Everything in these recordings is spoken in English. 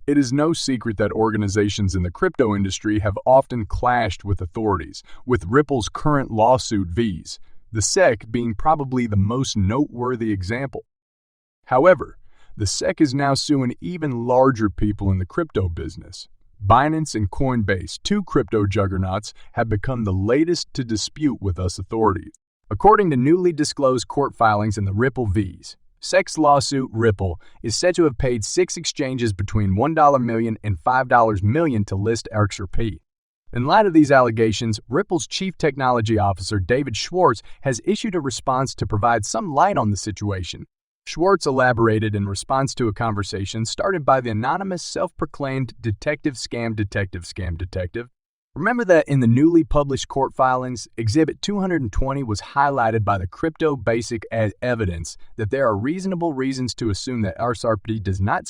It is no secret that organizations in the crypto industry have often clashed with authorities, with Ripple's current lawsuit vs. the SEC being probably the most noteworthy example. However, the SEC is now suing even larger people in the crypto business. Binance and Coinbase, two crypto juggernauts, have become the latest to dispute with us authorities. According to newly disclosed court filings in the Ripple vs. SEC's lawsuit, Ripple is said to have paid 6 exchanges between $1 million and $5 million to list XRP. In light of these allegations, Ripple's chief technology officer, David Schwartz, has issued a response to provide some light on the situation. Schwartz elaborated in response to a conversation started by the anonymous self-proclaimed scam detective. Remember that in the newly published court filings, Exhibit 220 was highlighted by the crypto basic as evidence that there are reasonable reasons to assume that XRP does not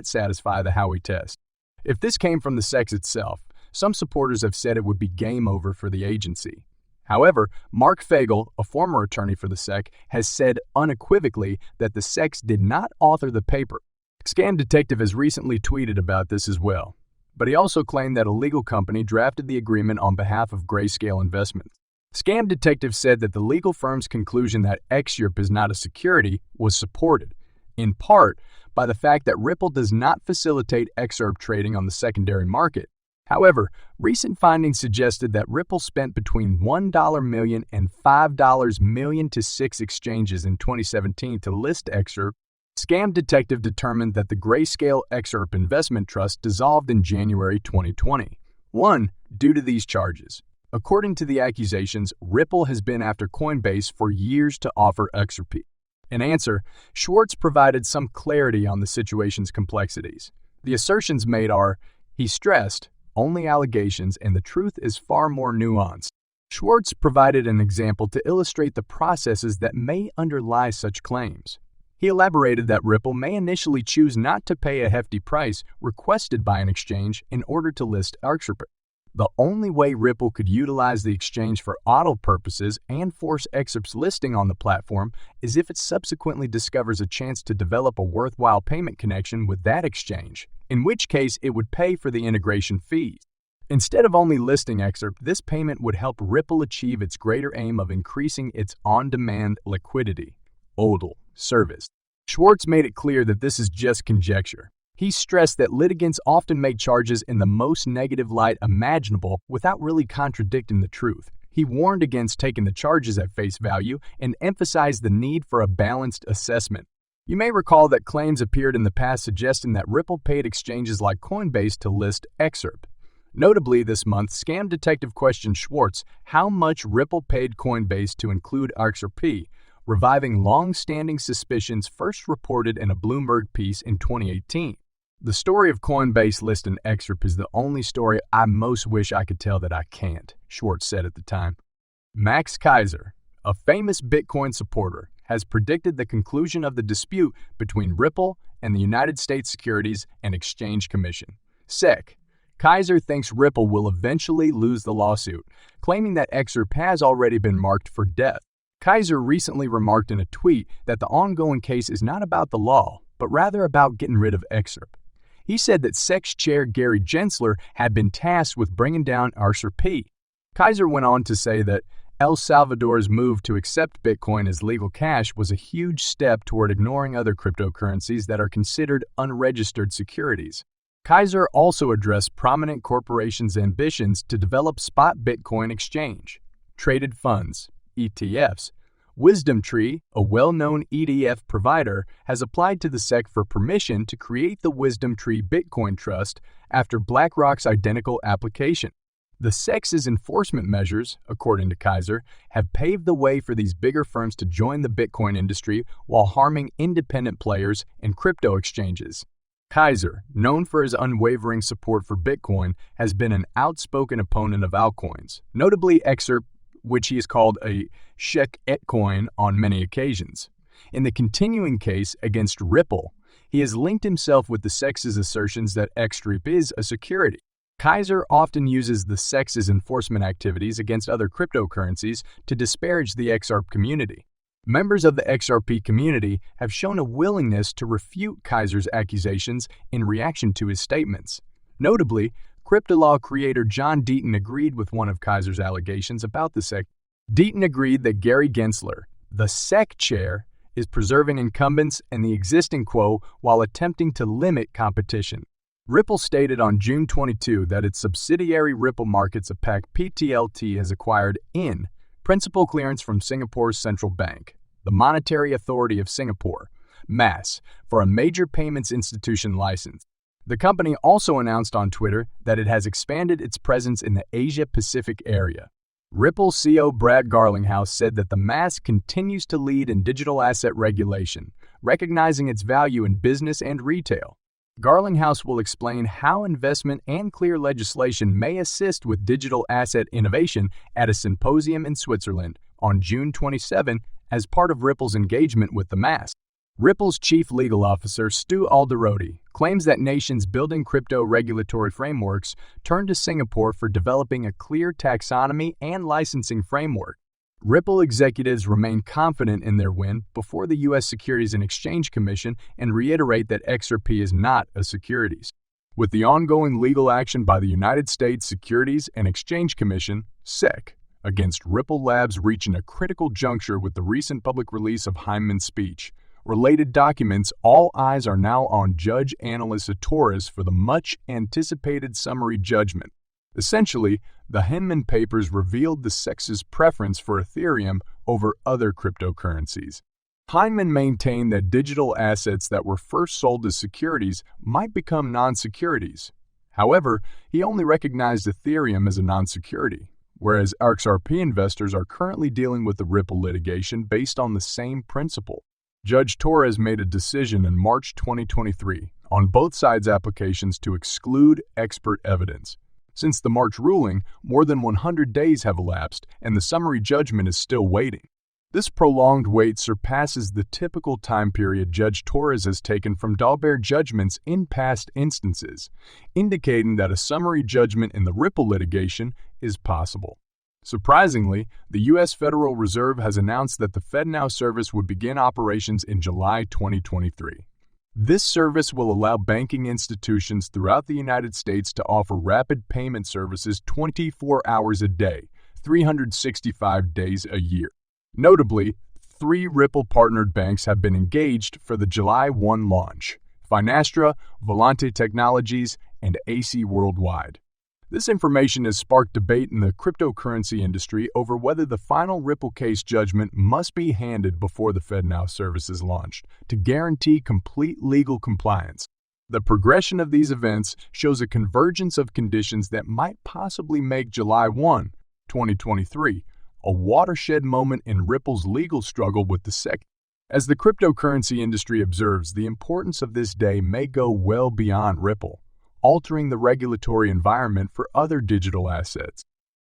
satisfy the Howey test. If this came from the SEC itself, some supporters have said it would be game over for the agency. However, Mark Fagel, a former attorney for the SEC, has said unequivocally that the SEC did not author the paper. Scam Detective has recently tweeted about this as well. But he also claimed that a legal company drafted the agreement on behalf of Grayscale Investments. Scam Detective said that the legal firm's conclusion that XRP is not a security was supported, in part, by the fact that Ripple does not facilitate XRP trading on the secondary market. However, recent findings suggested that Ripple spent between $1 million and $5 million to 6 exchanges in 2017 to list XRP. Scam Detective determined that the Grayscale XRP Investment Trust dissolved in January 2020. Due to these charges. According to the accusations, Ripple has been after Coinbase for years to offer XRP. In answer, Schwartz provided some clarity on the situation's complexities. The assertions made are, he stressed, only allegations and the truth is far more nuanced. Schwartz provided an example to illustrate the processes that may underlie such claims. He elaborated that Ripple may initially choose not to pay a hefty price requested by an exchange in order to list XRP. The only way Ripple could utilize the exchange for auto purposes and force XRP's listing on the platform is if it subsequently discovers a chance to develop a worthwhile payment connection with that exchange, in which case it would pay for the integration fees. Instead of only listing XRP, this payment would help Ripple achieve its greater aim of increasing its on-demand liquidity (ODL) service. Schwartz made it clear that this is just conjecture. He stressed that litigants often make charges in the most negative light imaginable without really contradicting the truth. He warned against taking the charges at face value and emphasized the need for a balanced assessment. You may recall that claims appeared in the past suggesting that Ripple paid exchanges like Coinbase to list XRP. Notably, this month, Scam Detective questioned Schwartz how much Ripple paid Coinbase to include XRP, reviving long-standing suspicions first reported in a Bloomberg piece in 2018. The story of Coinbase listing XRP is the only story I most wish I could tell that I can't, Schwartz said at the time. Max Keiser, a famous Bitcoin supporter, has predicted the conclusion of the dispute between Ripple and the United States Securities and Exchange Commission, SEC. Keiser thinks Ripple will eventually lose the lawsuit, claiming that XRP has already been marked for death. Keiser recently remarked in a tweet that the ongoing case is not about the law, but rather about getting rid of XRP. He said that SEC Chair Gary Gensler had been tasked with bringing down XRP. Keiser went on to say that El Salvador's move to accept Bitcoin as legal cash was a huge step toward ignoring other cryptocurrencies that are considered unregistered securities. Keiser also addressed prominent corporations' ambitions to develop spot Bitcoin exchange, traded funds, ETFs. WisdomTree, a well-known ETF provider, has applied to the SEC for permission to create the WisdomTree Bitcoin Trust after BlackRock's identical application. The SEC's enforcement measures, according to Keiser, have paved the way for these bigger firms to join the Bitcoin industry while harming independent players and crypto exchanges. Keiser, known for his unwavering support for Bitcoin, has been an outspoken opponent of altcoins, notably XRP, which he has called a sheketcoin on many occasions. In the continuing case against Ripple, he has linked himself with the SEC's assertions that XRP is a security. Keiser often uses the SEC's enforcement activities against other cryptocurrencies to disparage the XRP community. Members of the XRP community have shown a willingness to refute Kaiser's accusations in reaction to his statements. Notably, crypto law creator John Deaton agreed with one of Kaiser's allegations about the SEC. Deaton agreed that Gary Gensler, the SEC chair, is preserving incumbents and the existing quo while attempting to limit competition. Ripple stated on June 22 that its subsidiary Ripple Markets APAC PTLT has acquired IN, principal clearance from Singapore's central bank, the Monetary Authority of Singapore, MAS, for a major payments institution license. The company also announced on Twitter that it has expanded its presence in the Asia-Pacific area. Ripple CEO Brad Garlinghouse said that the MAS continues to lead in digital asset regulation, recognizing its value in business and retail. Garlinghouse will explain how investment and clear legislation may assist with digital asset innovation at a symposium in Switzerland on June 27 as part of Ripple's engagement with the MAS. Ripple's chief legal officer, Stu Alderoty, claims that nations building crypto regulatory frameworks turn to Singapore for developing a clear taxonomy and licensing framework. Ripple executives remain confident in their win before the U.S. Securities and Exchange Commission and reiterate that XRP is not a securities. With the ongoing legal action by the United States Securities and Exchange Commission, SEC, against Ripple Labs reaching a critical juncture with the recent public release of Hyman's speech, related documents, all eyes are now on Judge Analisa Torres for the much-anticipated summary judgment. Essentially, the Hyman papers revealed the SEC's preference for Ethereum over other cryptocurrencies. Hyman maintained that digital assets that were first sold as securities might become non-securities. However, he only recognized Ethereum as a non-security, whereas XRP investors are currently dealing with the Ripple litigation based on the same principle. Judge Torres made a decision in March 2023 on both sides' applications to exclude expert evidence. Since the March ruling, more than 100 days have elapsed, and the summary judgment is still waiting. This prolonged wait surpasses the typical time period Judge Torres has taken from Dalbert judgments in past instances, indicating that a summary judgment in the Ripple litigation is possible. Surprisingly, the U.S. Federal Reserve has announced that the FedNow service would begin operations in July 2023. This service will allow banking institutions throughout the United States to offer rapid payment services 24 hours a day, 365 days a year. Notably, 3 Ripple-partnered banks have been engaged for the July 1 launch: Finastra, Volante Technologies, and AC Worldwide. This information has sparked debate in the cryptocurrency industry over whether the final Ripple case judgment must be handed before the FedNow service is launched to guarantee complete legal compliance. The progression of these events shows a convergence of conditions that might possibly make July 1, 2023, a watershed moment in Ripple's legal struggle with the SEC. As the cryptocurrency industry observes, the importance of this day may go well beyond Ripple, altering the regulatory environment for other digital assets.